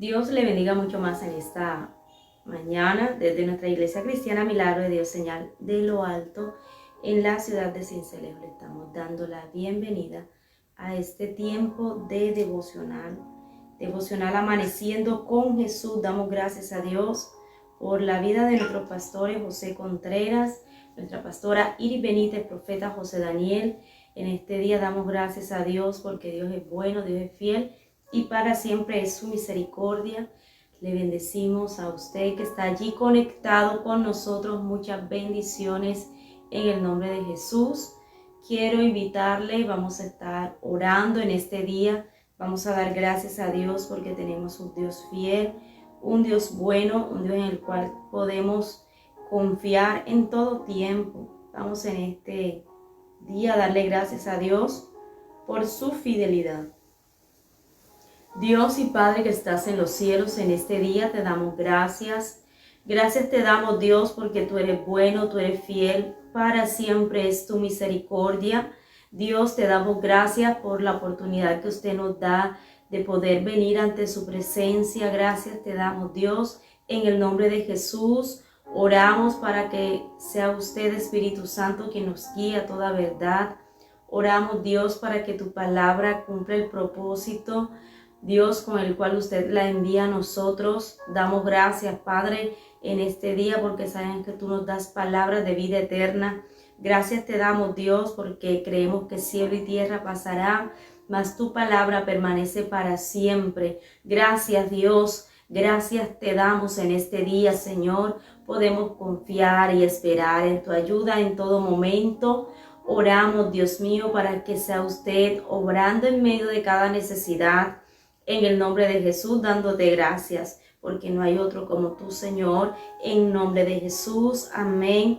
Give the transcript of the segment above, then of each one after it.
Dios le bendiga mucho más en esta mañana desde nuestra iglesia cristiana Milagro de Dios Señal de lo Alto en la ciudad de Sincelejo. Le estamos dando la bienvenida a este tiempo de devocional amaneciendo con Jesús. Damos gracias a Dios por la vida de nuestros pastores José Contreras, nuestra pastora Iris Benítez, profeta José Daniel. En este día damos gracias a Dios porque Dios es bueno, Dios es fiel y para siempre es su misericordia. Le bendecimos a usted que está allí conectado con nosotros. Muchas bendiciones en el nombre de Jesús. Quiero invitarle, vamos a estar orando en este día. Vamos a dar gracias a Dios porque tenemos un Dios fiel, un Dios bueno, un Dios en el cual podemos confiar en todo tiempo. Vamos en este día a darle gracias a Dios por su fidelidad. Dios y Padre que estás en los cielos, en este día te damos gracias. Gracias te damos, Dios, porque tú eres bueno, tú eres fiel. Para siempre es tu misericordia. Dios, te damos gracias por la oportunidad que usted nos da de poder venir ante su presencia. Gracias te damos, Dios, en el nombre de Jesús. Oramos para que sea usted, Espíritu Santo, quien nos guíe a toda verdad. Oramos, Dios, para que tu palabra cumpla el propósito, Dios, con el cual usted la envía a nosotros. Damos gracias, Padre, en este día porque saben que tú nos das palabras de vida eterna. Gracias te damos, Dios, porque creemos que cielo y tierra pasarán, mas tu palabra permanece para siempre. Gracias, Dios. Gracias te damos en este día, Señor. Podemos confiar y esperar en tu ayuda en todo momento. Oramos, Dios mío, para que sea usted obrando en medio de cada necesidad. En el nombre de Jesús, dándote gracias, porque no hay otro como tú, Señor. En nombre de Jesús, amén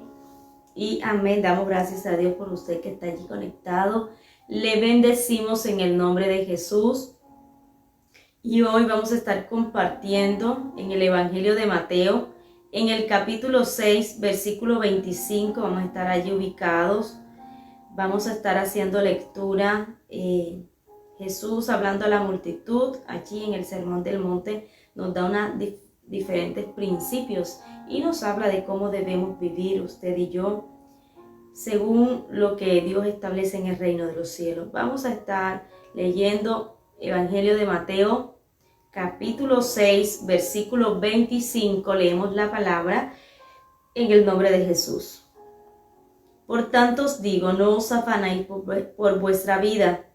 y amén. Damos gracias a Dios por usted que está allí conectado. Le bendecimos en el nombre de Jesús. Y hoy vamos a estar compartiendo en el Evangelio de Mateo, en el capítulo 6, versículo 25. Vamos a estar allí ubicados. Vamos a estar haciendo lectura. Jesús hablando a la multitud, allí en el Sermón del Monte, nos da diferentes principios y nos habla de cómo debemos vivir usted y yo, según lo que Dios establece en el reino de los cielos. Vamos a estar leyendo Evangelio de Mateo, capítulo 6, versículo 25. Leemos la palabra en el nombre de Jesús. Por tanto os digo, no os afanéis por vuestra vida,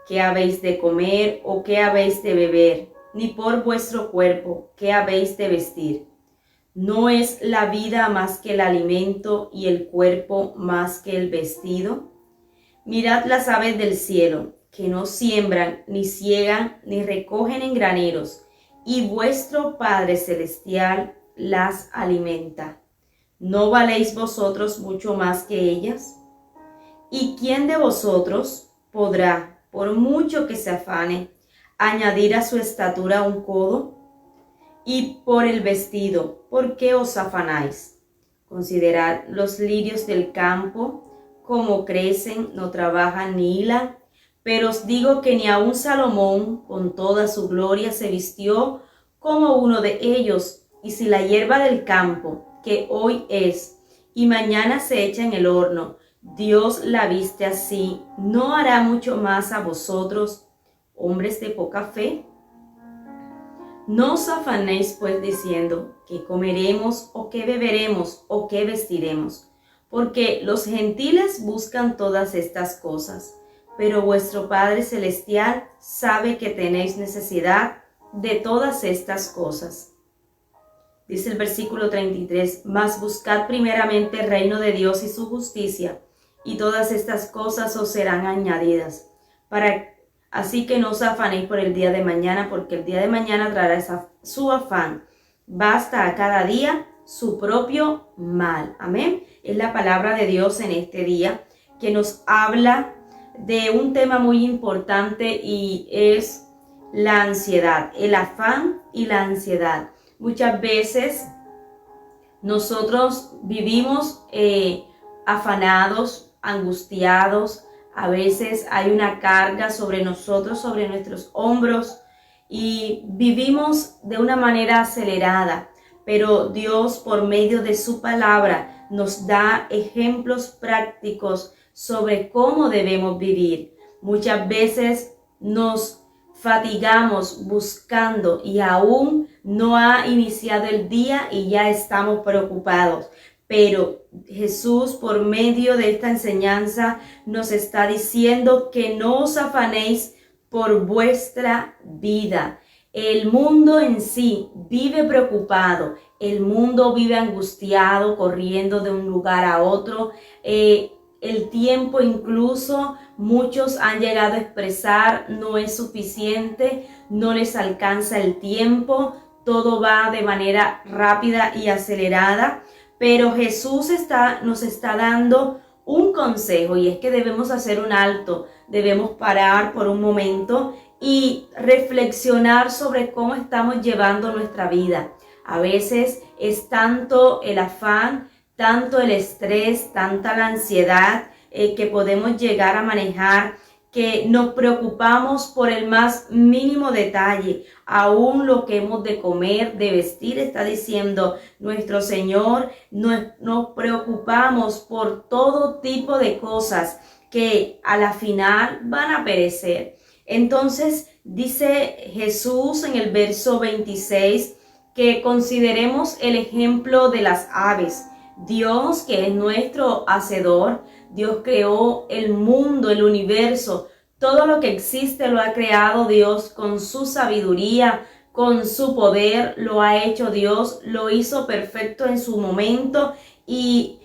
qué habéis de comer o qué habéis de beber, ni por vuestro cuerpo, qué habéis de vestir. ¿No es la vida más que el alimento y el cuerpo más que el vestido? Mirad las aves del cielo, que no siembran, ni ciegan, ni recogen en graneros, y vuestro Padre Celestial las alimenta. ¿No valéis vosotros mucho más que ellas? ¿Y quién de vosotros podrá, por mucho que se afane, añadir a su estatura un codo? Y por el vestido, ¿por qué os afanáis? Considerad los lirios del campo, cómo crecen, no trabajan ni hilan. Pero os digo que ni aun Salomón, con toda su gloria, se vistió como uno de ellos. Y si la hierba del campo, que hoy es, y mañana se echa en el horno, Dios la viste así, ¿no hará mucho más a vosotros, hombres de poca fe? No os afanéis pues diciendo, ¿qué comeremos o qué beberemos o qué vestiremos? Porque los gentiles buscan todas estas cosas, pero vuestro Padre Celestial sabe que tenéis necesidad de todas estas cosas. Dice el versículo 33, mas buscad primeramente el reino de Dios y su justicia, y todas estas cosas os serán añadidas. Así que no os afanéis por el día de mañana, porque el día de mañana traerá su afán. Basta a cada día su propio mal. Amén. Es la palabra de Dios en este día que nos habla de un tema muy importante y es la ansiedad, el afán y la ansiedad. Muchas veces nosotros vivimos afanados, angustiados. A veces hay una carga sobre nosotros, sobre nuestros hombros, y vivimos de una manera acelerada, pero Dios por medio de su palabra nos da ejemplos prácticos sobre cómo debemos vivir. Muchas veces nos fatigamos buscando y aún no ha iniciado el día y ya estamos preocupados. Pero Jesús, por medio de esta enseñanza, nos está diciendo que no os afanéis por vuestra vida. El mundo en sí vive preocupado, el mundo vive angustiado, corriendo de un lugar a otro. El tiempo incluso muchos han llegado a expresar no es suficiente, no les alcanza el tiempo, todo va de manera rápida y acelerada. Pero Jesús nos está dando un consejo y es que debemos hacer un alto, debemos parar por un momento y reflexionar sobre cómo estamos llevando nuestra vida. A veces es tanto el afán, tanto el estrés, tanta la ansiedad que podemos llegar a manejar, que nos preocupamos por el más mínimo detalle, aún lo que hemos de comer, de vestir. Está diciendo nuestro Señor, nos preocupamos por todo tipo de cosas que a la final van a perecer. Entonces dice Jesús en el verso 26 que consideremos el ejemplo de las aves. Dios, que es nuestro hacedor, Dios creó el mundo, el universo, todo lo que existe lo ha creado Dios con su sabiduría, con su poder, lo ha hecho Dios, lo hizo perfecto en su momento y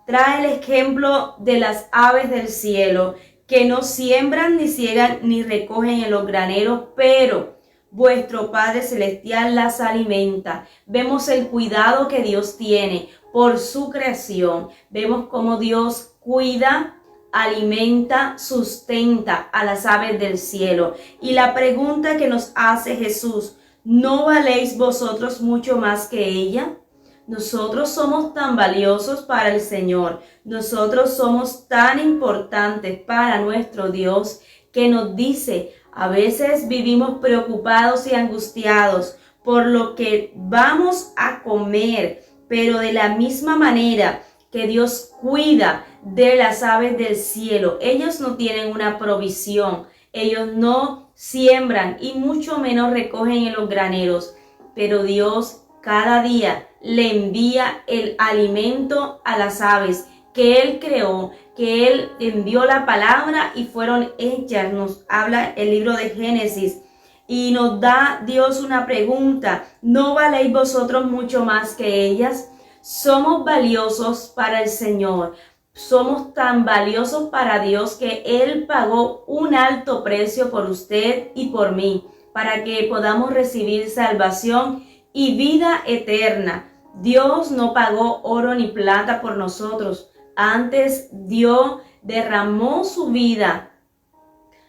trae el ejemplo de las aves del cielo, que no siembran, ni ciegan, ni recogen en los graneros, pero vuestro Padre Celestial las alimenta. Vemos el cuidado que Dios tiene por su creación. Vemos cómo Dios cuida, alimenta, sustenta a las aves del cielo. Y la pregunta que nos hace Jesús, ¿no valéis vosotros mucho más que ella? Nosotros somos tan valiosos para el Señor, nosotros somos tan importantes para nuestro Dios, que nos dice, a veces vivimos preocupados y angustiados por lo que vamos a comer, pero de la misma manera que Dios cuida de las aves del cielo, ellos no tienen una provisión, ellos no siembran y mucho menos recogen en los graneros, pero Dios cada día le envía el alimento a las aves que Él creó, que Él envió la palabra y fueron hechas. Nos habla el libro de Génesis y nos da Dios una pregunta, ¿no valéis vosotros mucho más que ellas? Somos valiosos para el Señor, somos tan valiosos para Dios que Él pagó un alto precio por usted y por mí, para que podamos recibir salvación y vida eterna. Dios no pagó oro ni plata por nosotros, antes Dios derramó su vida.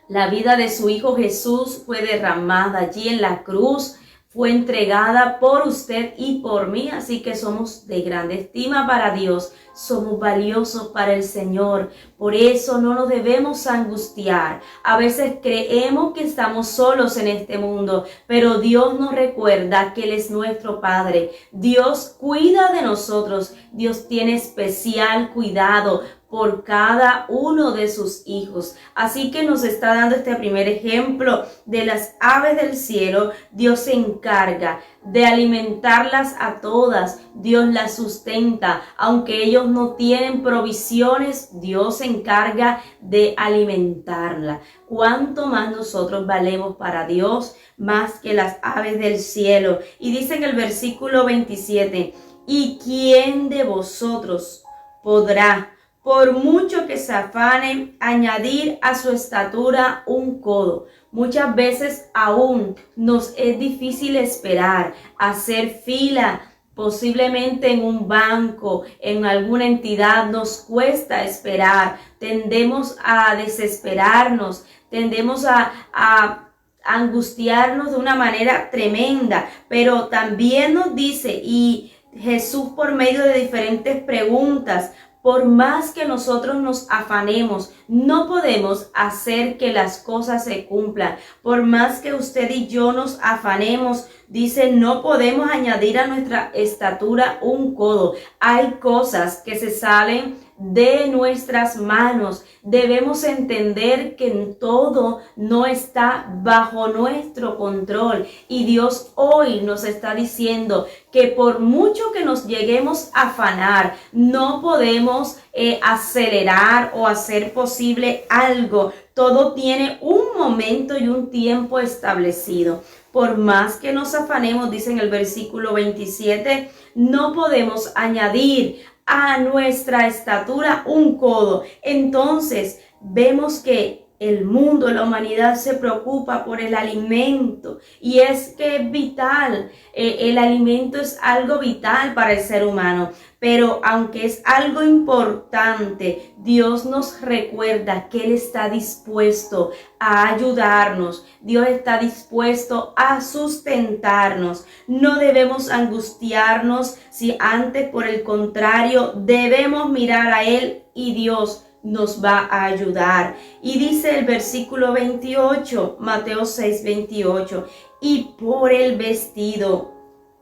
La vida de su Hijo Jesús fue derramada allí en la cruz, fue entregada por usted y por mí, así que somos de grande estima para Dios, somos valiosos para el Señor, por eso no nos debemos angustiar. A veces creemos que estamos solos en este mundo, pero Dios nos recuerda que Él es nuestro Padre, Dios cuida de nosotros, Dios tiene especial cuidado por cada uno de sus hijos. Así que nos está dando este primer ejemplo de las aves del cielo. Dios se encarga de alimentarlas a todas. Dios las sustenta. Aunque ellos no tienen provisiones, Dios se encarga de alimentarlas. ¿Cuánto más nosotros valemos para Dios? Más que las aves del cielo. Y dice en el versículo 27, ¿y quién de vosotros podrá, por mucho que se afane, añadir a su estatura un codo? Muchas veces aún nos es difícil esperar, hacer fila, posiblemente en un banco, en alguna entidad nos cuesta esperar, tendemos a desesperarnos, tendemos a angustiarnos de una manera tremenda, pero también nos dice, y Jesús por medio de diferentes preguntas Por más que nosotros nos afanemos, no podemos hacer que las cosas se cumplan. Por más que usted y yo nos afanemos, dice, no podemos añadir a nuestra estatura un codo. Hay cosas que se salen de nuestras manos. Debemos entender que todo no está bajo nuestro control. Y Dios hoy nos está diciendo que por mucho que nos lleguemos a afanar, no podemos acelerar o hacer posible algo. Todo tiene un momento y un tiempo establecido. Por más que nos afanemos, dice en el versículo 27, no podemos añadir a nuestra estatura un codo. Entonces vemos que el mundo, la humanidad se preocupa por el alimento, y es que es vital. El alimento es algo vital para el ser humano, pero aunque es algo importante, Dios nos recuerda que Él está dispuesto a ayudarnos. Dios está dispuesto a sustentarnos. No debemos angustiarnos, si antes, por el contrario, debemos mirar a Él y Dios nos va a ayudar. Y dice el versículo 28, Mateo 6, 28, y por el vestido,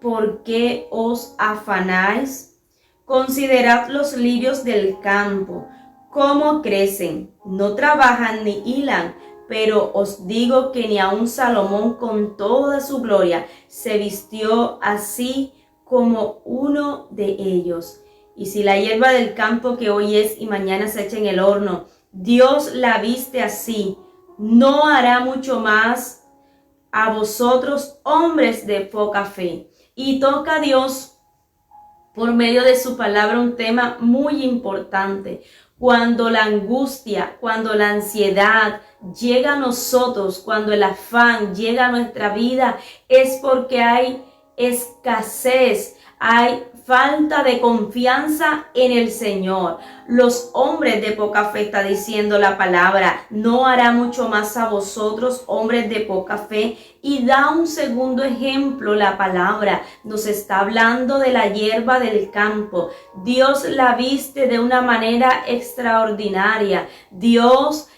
¿por qué os afanáis? Considerad los lirios del campo, cómo crecen, no trabajan ni hilan, pero os digo que ni aun Salomón con toda su gloria se vistió así como uno de ellos. Y si la hierba del campo que hoy es y mañana se echa en el horno, Dios la viste así, ¿no hará mucho más a vosotros, hombres de poca fe? Y toca a Dios por medio de su palabra un tema muy importante. Cuando la angustia, cuando la ansiedad llega a nosotros, cuando el afán llega a nuestra vida, es porque hay escasez, hay falta de confianza en el Señor. Los hombres de poca fe, está diciendo la palabra, no hará mucho más a vosotros, hombres de poca fe. Y da un segundo ejemplo la palabra. Nos está hablando de la hierba del campo. Dios la viste de una manera extraordinaria. Dios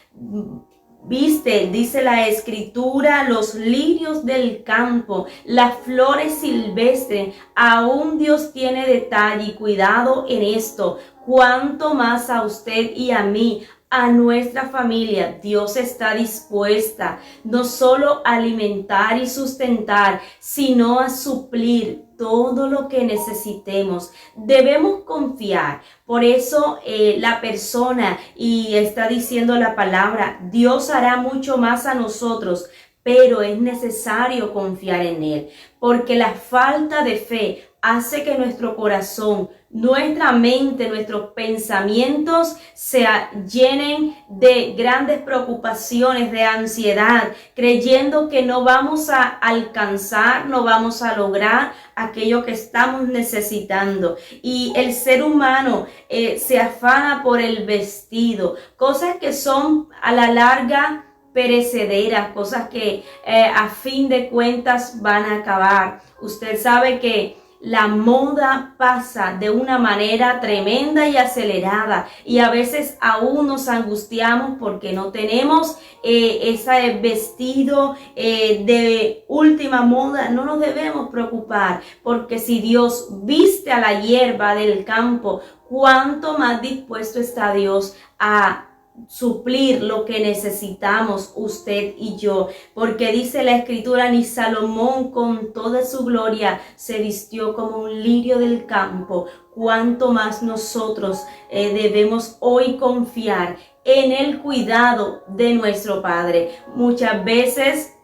viste, dice la escritura, los lirios del campo, las flores silvestres. Aún Dios tiene detalle y cuidado en esto. Cuánto más a usted y a mí, a nuestra familia, Dios está dispuesta no solo a alimentar y sustentar, sino a suplir todo lo que necesitemos. Debemos confiar. Por eso la persona, y está diciendo la palabra, Dios hará mucho más a nosotros, pero es necesario confiar en Él, porque la falta de fe hace que nuestro corazón, nuestra mente, nuestros pensamientos se llenen de grandes preocupaciones, de ansiedad, creyendo que no vamos a alcanzar, no vamos a lograr aquello que estamos necesitando. Y el ser humano se afana por el vestido, cosas que son a la larga perecederas, cosas que a fin de cuentas van a acabar. Usted sabe que la moda pasa de una manera tremenda y acelerada, y a veces aún nos angustiamos porque no tenemos ese vestido de última moda. No nos debemos preocupar, porque si Dios viste a la hierba del campo, ¿cuánto más dispuesto está Dios a suplir lo que necesitamos usted y yo? Porque dice la escritura, ni Salomón con toda su gloria se vistió como un lirio del campo. Cuánto más nosotros debemos hoy confiar en el cuidado de nuestro Padre. Muchas veces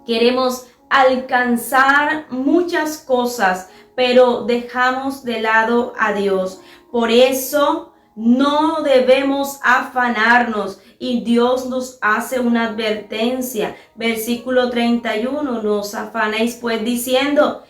queremos alcanzar muchas cosas, pero dejamos de lado a Dios. Por eso no debemos afanarnos, y Dios nos hace una advertencia. Versículo 31, no os afanéis pues diciendo,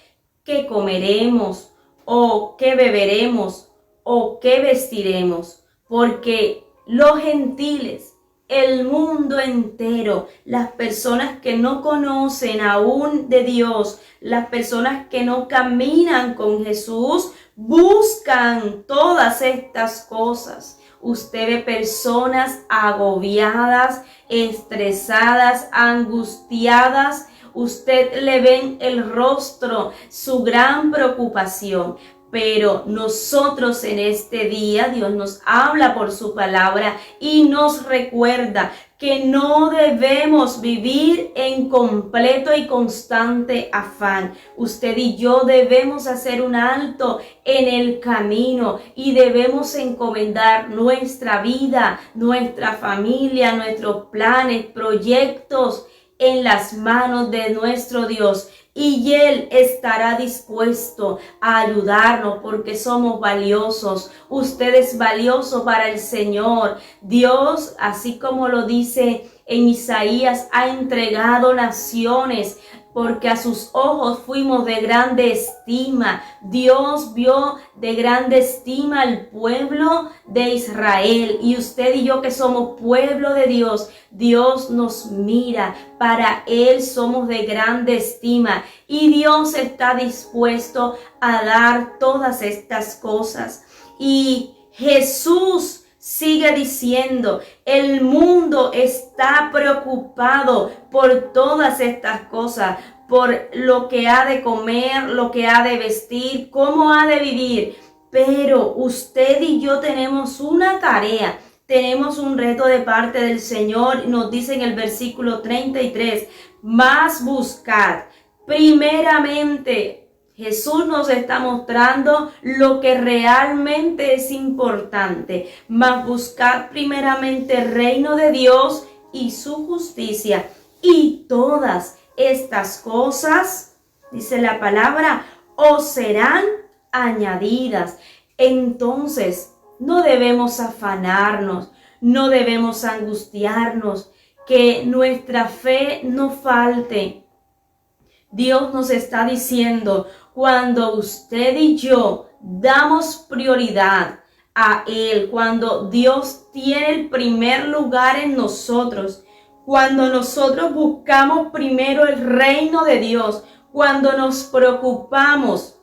¿qué comeremos? ¿O qué beberemos? ¿O qué vestiremos? Porque los gentiles, el mundo entero, las personas que no conocen aún de Dios, las personas que no caminan con Jesús, buscan todas estas cosas. Usted ve personas agobiadas, estresadas, angustiadas. Usted le ve en el rostro su gran preocupación. Pero nosotros en este día, Dios nos habla por su palabra y nos recuerda que no debemos vivir en completo y constante afán. Usted y yo debemos hacer un alto en el camino y debemos encomendar nuestra vida, nuestra familia, nuestros planes, proyectos en las manos de nuestro Dios. Y Él estará dispuesto a ayudarnos porque somos valiosos. Usted es valioso para el Señor. Dios, así como lo dice en Isaías, ha entregado naciones porque a sus ojos fuimos de grande estima. Dios vio de grande estima al pueblo de Israel. Y usted y yo que somos pueblo de Dios, Dios nos mira. Para Él somos de grande estima. Y Dios está dispuesto a dar todas estas cosas. Y Jesús sigue diciendo, el mundo está preocupado por todas estas cosas, por lo que ha de comer, lo que ha de vestir, cómo ha de vivir. Pero usted y yo tenemos una tarea, tenemos un reto de parte del Señor. Nos dice en el versículo 33, más buscad primeramente. Jesús nos está mostrando lo que realmente es importante. Mas buscad primeramente el reino de Dios y su justicia. Y todas estas cosas, dice la palabra, os serán añadidas. Entonces, no debemos afanarnos, no debemos angustiarnos, que nuestra fe no falte. Dios nos está diciendo, cuando usted y yo damos prioridad a Él, cuando Dios tiene el primer lugar en nosotros, cuando nosotros buscamos primero el reino de Dios, cuando nos preocupamos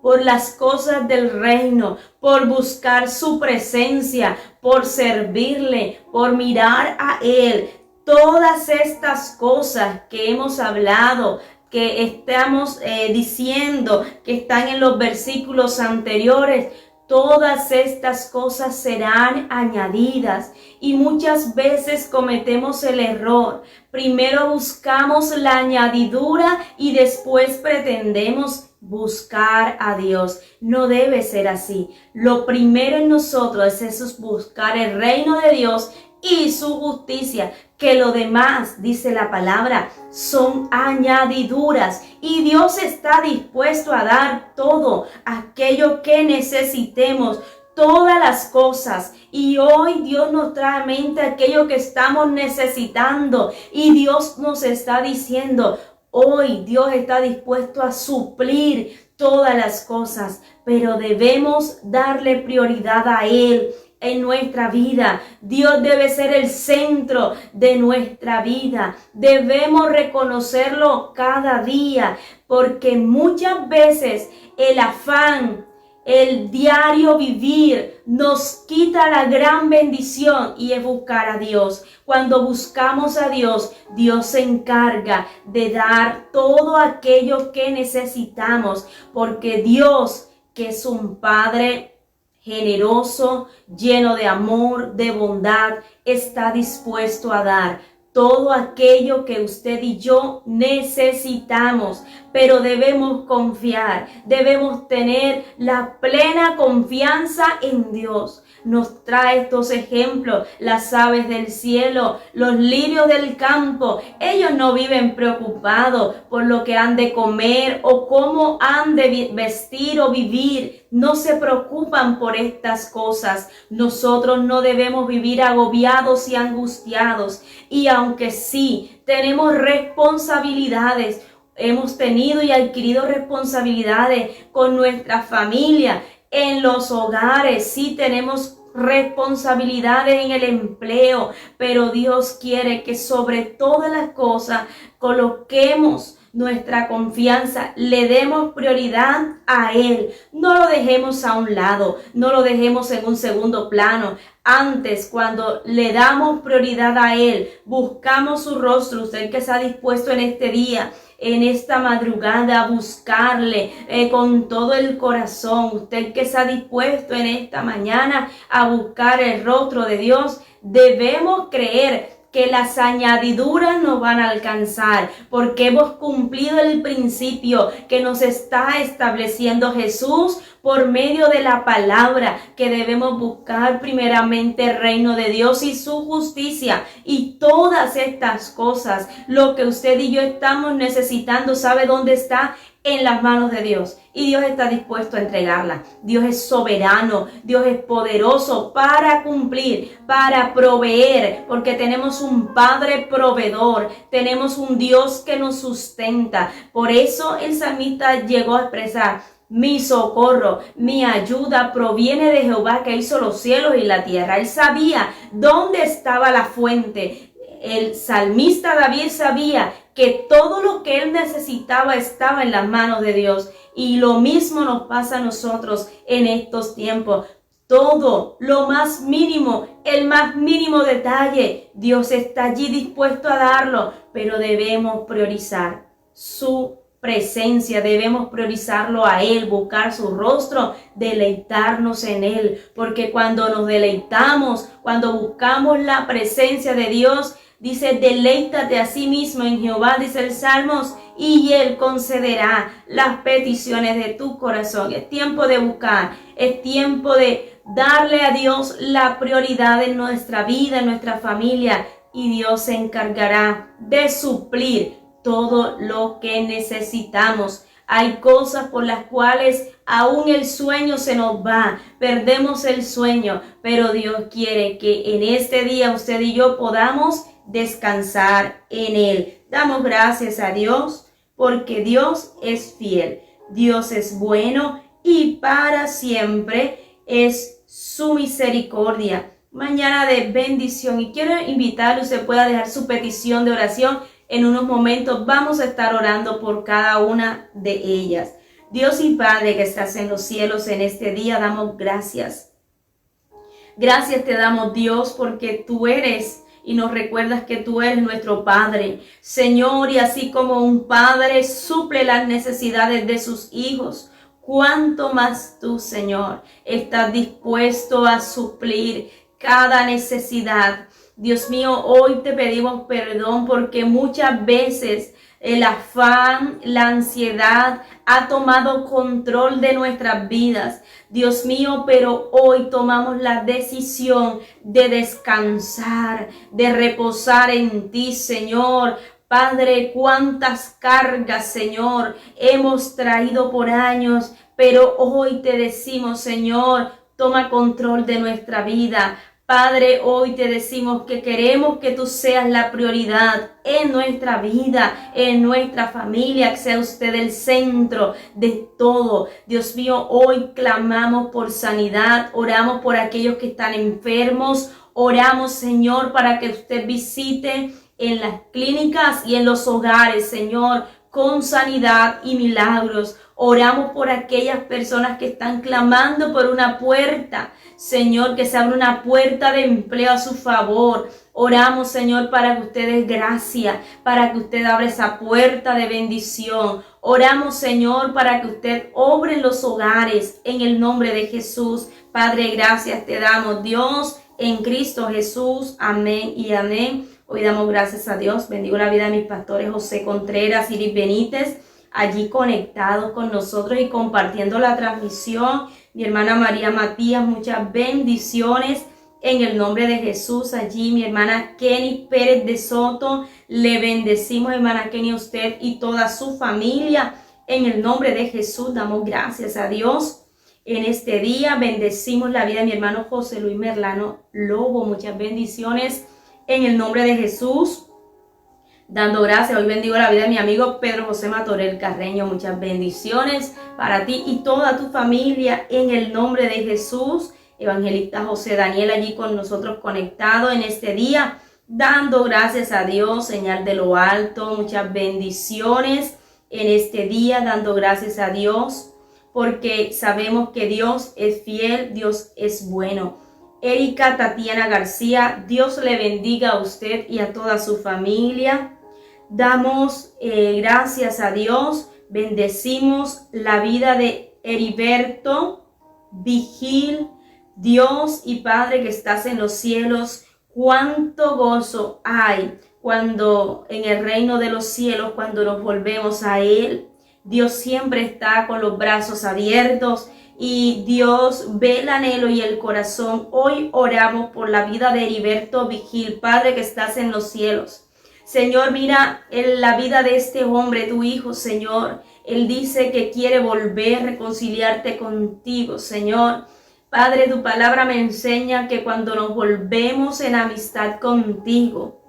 por las cosas del reino, por buscar su presencia, por servirle, por mirar a Él, todas estas cosas que hemos hablado, que estamos diciendo, que están en los versículos anteriores, todas estas cosas serán añadidas. Y muchas veces cometemos el error. Primero buscamos la añadidura y después pretendemos buscar a Dios. No debe ser así. Lo primero en nosotros es buscar el reino de Dios y su justicia, que lo demás, dice la palabra, son añadiduras. Y Dios está dispuesto a dar todo aquello que necesitemos, todas las cosas. Y hoy Dios nos trae a mente aquello que estamos necesitando. Y Dios nos está diciendo, hoy Dios está dispuesto a suplir todas las cosas, pero debemos darle prioridad a Él en nuestra vida. Dios debe ser el centro de nuestra vida. Debemos reconocerlo cada día, porque muchas veces el afán, el diario vivir nos quita la gran bendición, y es buscar a Dios. Cuando buscamos a Dios, Dios se encarga de dar todo aquello que necesitamos, porque Dios, que es un Padre generoso, lleno de amor, de bondad, está dispuesto a dar todo aquello que usted y yo necesitamos. Pero debemos confiar, debemos tener la plena confianza en Dios. Nos trae estos ejemplos, las aves del cielo, los lirios del campo. Ellos no viven preocupados por lo que han de comer o cómo han de vestir o vivir. No se preocupan por estas cosas. Nosotros no debemos vivir agobiados y angustiados. Y aunque sí tenemos responsabilidades, hemos tenido y adquirido responsabilidades con nuestra familia, en los hogares, sí tenemos responsabilidades en el empleo, pero Dios quiere que sobre todas las cosas coloquemos nuestra confianza, le demos prioridad a Él. No lo dejemos a un lado, no lo dejemos en un segundo plano. Antes, cuando le damos prioridad a Él, buscamos su rostro, usted que está dispuesto en este día, en esta madrugada, a buscarle con todo el corazón, usted que está dispuesto en esta mañana a buscar el rostro de Dios, debemos creer que las añadiduras nos van a alcanzar, porque hemos cumplido el principio que nos está estableciendo Jesús por medio de la palabra, que debemos buscar primeramente el reino de Dios y su justicia, y todas estas cosas, lo que usted y yo estamos necesitando, ¿sabe dónde está? En las manos de Dios, y Dios está dispuesto a entregarla. Dios es soberano, Dios es poderoso para cumplir, para proveer, porque tenemos un Padre proveedor, tenemos un Dios que nos sustenta. Por eso el salmista llegó a expresar: mi socorro, mi ayuda proviene de Jehová, que hizo los cielos y la tierra. Él sabía dónde estaba la fuente. El salmista David sabía que todo lo que él necesitaba estaba en las manos de Dios. Y lo mismo nos pasa a nosotros en estos tiempos. Todo, lo más mínimo, el más mínimo detalle, Dios está allí dispuesto a darlo, pero debemos priorizar su presencia, debemos priorizarlo a Él, buscar su rostro, deleitarnos en Él, porque cuando nos deleitamos, cuando buscamos la presencia de Dios, dice: deleítate a sí mismo en Jehová, dice el Salmos, y Él concederá las peticiones de tu corazón. Es tiempo de buscar, es tiempo de darle a Dios la prioridad en nuestra vida, en nuestra familia, y Dios se encargará de suplir todo lo que necesitamos. Hay cosas por las cuales aún el sueño se nos va, perdemos el sueño, pero Dios quiere que en este día usted y yo podamos descansar en Él. Damos gracias a Dios porque Dios es fiel, Dios es bueno y para siempre es su misericordia. Mañana de bendición, y quiero invitarle, usted pueda dejar su petición de oración. En unos momentos vamos a estar orando por cada una de ellas. Dios y Padre que estás en los cielos, en este día damos gracias. Gracias te damos, Dios, porque tú eres y nos recuerdas que tú eres nuestro Padre. Señor, y así como un padre suple las necesidades de sus hijos, cuánto más tú, Señor, estás dispuesto a suplir cada necesidad. Dios mío, hoy te pedimos perdón porque muchas veces el afán, la ansiedad ha tomado control de nuestras vidas. Dios mío, pero hoy tomamos la decisión de descansar, de reposar en ti, Señor. Padre, cuántas cargas, Señor, hemos traído por años, pero hoy te decimos, Señor, toma control de nuestra vida. Padre, hoy te decimos que queremos que tú seas la prioridad en nuestra vida, en nuestra familia, que sea usted el centro de todo. Dios mío, hoy clamamos por sanidad, oramos por aquellos que están enfermos, oramos, Señor, para que usted visite en las clínicas y en los hogares, Señor, con sanidad y milagros. Oramos por aquellas personas que están clamando por una puerta, Señor, que se abra una puerta de empleo a su favor. Oramos, Señor, para que usted dé gracia, para que usted abra esa puerta de bendición. Oramos, Señor, para que usted obre en los hogares, en el nombre de Jesús. Padre, gracias te damos, Dios, en Cristo Jesús. Amén y amén. Hoy damos gracias a Dios. Bendigo la vida de mis pastores José Contreras, Iris Benítez, allí conectados con nosotros y compartiendo la transmisión. Mi hermana María Matías, muchas bendiciones en el nombre de Jesús. Allí mi hermana Kenny Pérez de Soto, le bendecimos, hermana Kenny, a usted y toda su familia. En el nombre de Jesús damos gracias a Dios. En este día bendecimos la vida de mi hermano José Luis Merlano Lobo. Muchas bendiciones en el nombre de Jesús. Dando gracias, hoy bendigo la vida de mi amigo Pedro José Matorel Carreño. Muchas bendiciones para ti y toda tu familia en el nombre de Jesús. Evangelista José Daniel allí con nosotros conectado en este día, dando gracias a Dios, señal de lo alto. Muchas bendiciones en este día dando gracias a Dios porque sabemos que Dios es fiel, Dios es bueno. Erika Tatiana García, Dios le bendiga a usted y a toda su familia. Damos gracias a Dios, bendecimos la vida de Heriberto Vigil. Dios y Padre que estás en los cielos, cuánto gozo hay cuando en el reino de los cielos, cuando nos volvemos a Él. Dios siempre está con los brazos abiertos y Dios ve el anhelo y el corazón. Hoy oramos por la vida de Heriberto Vigil, Padre que estás en los cielos. Señor, mira en la vida de este hombre, tu hijo, Señor. Él dice que quiere volver a reconciliarte contigo, Señor. Padre, tu palabra me enseña que cuando nos volvemos en amistad contigo,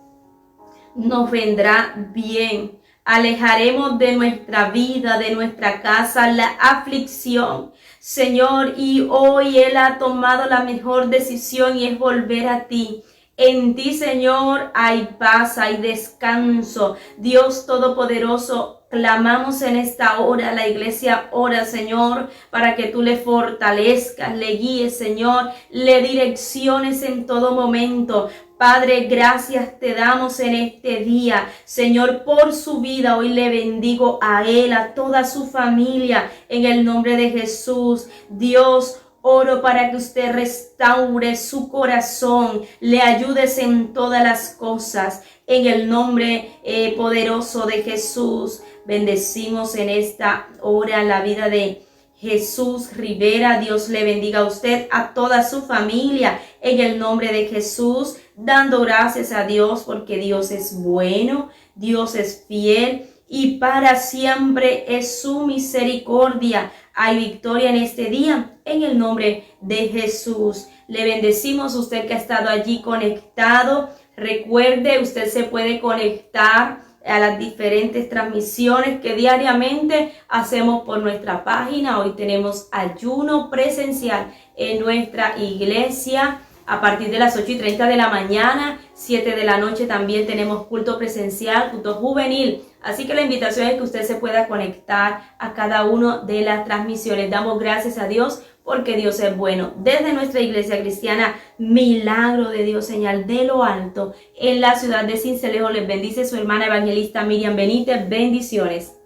nos vendrá bien. Alejaremos de nuestra vida, de nuestra casa, la aflicción, Señor, y hoy Él ha tomado la mejor decisión y es volver a ti. En ti, Señor, hay paz, hay descanso. Dios Todopoderoso, clamamos en esta hora, la iglesia ora, Señor, para que tú le fortalezcas, le guíes, Señor, le direcciones en todo momento. Padre, gracias te damos en este día, Señor, por su vida. Hoy le bendigo a él, a toda su familia, en el nombre de Jesús. Dios, oro para que usted restaure su corazón, le ayudes en todas las cosas, en el nombre poderoso de Jesús. Bendecimos en esta hora la vida de Jesús Rivera. Dios le bendiga a usted, a toda su familia, en el nombre de Jesús, dando gracias a Dios porque Dios es bueno, Dios es fiel y para siempre es su misericordia. Hay victoria en este día, en el nombre de Jesús. Le bendecimos a usted que ha estado allí conectado. Recuerde, usted se puede conectar a las diferentes transmisiones que diariamente hacemos por nuestra página. Hoy tenemos ayuno presencial en nuestra iglesia a partir de las 8:30 de la mañana, 7 de la noche también tenemos culto presencial, culto juvenil. Así que la invitación es que usted se pueda conectar a cada una de las transmisiones. Damos gracias a Dios porque Dios es bueno. Desde nuestra iglesia cristiana, Milagro de Dios, señal de lo alto, en la ciudad de Sincelejo, les bendice su hermana evangelista Miriam Benítez. Bendiciones.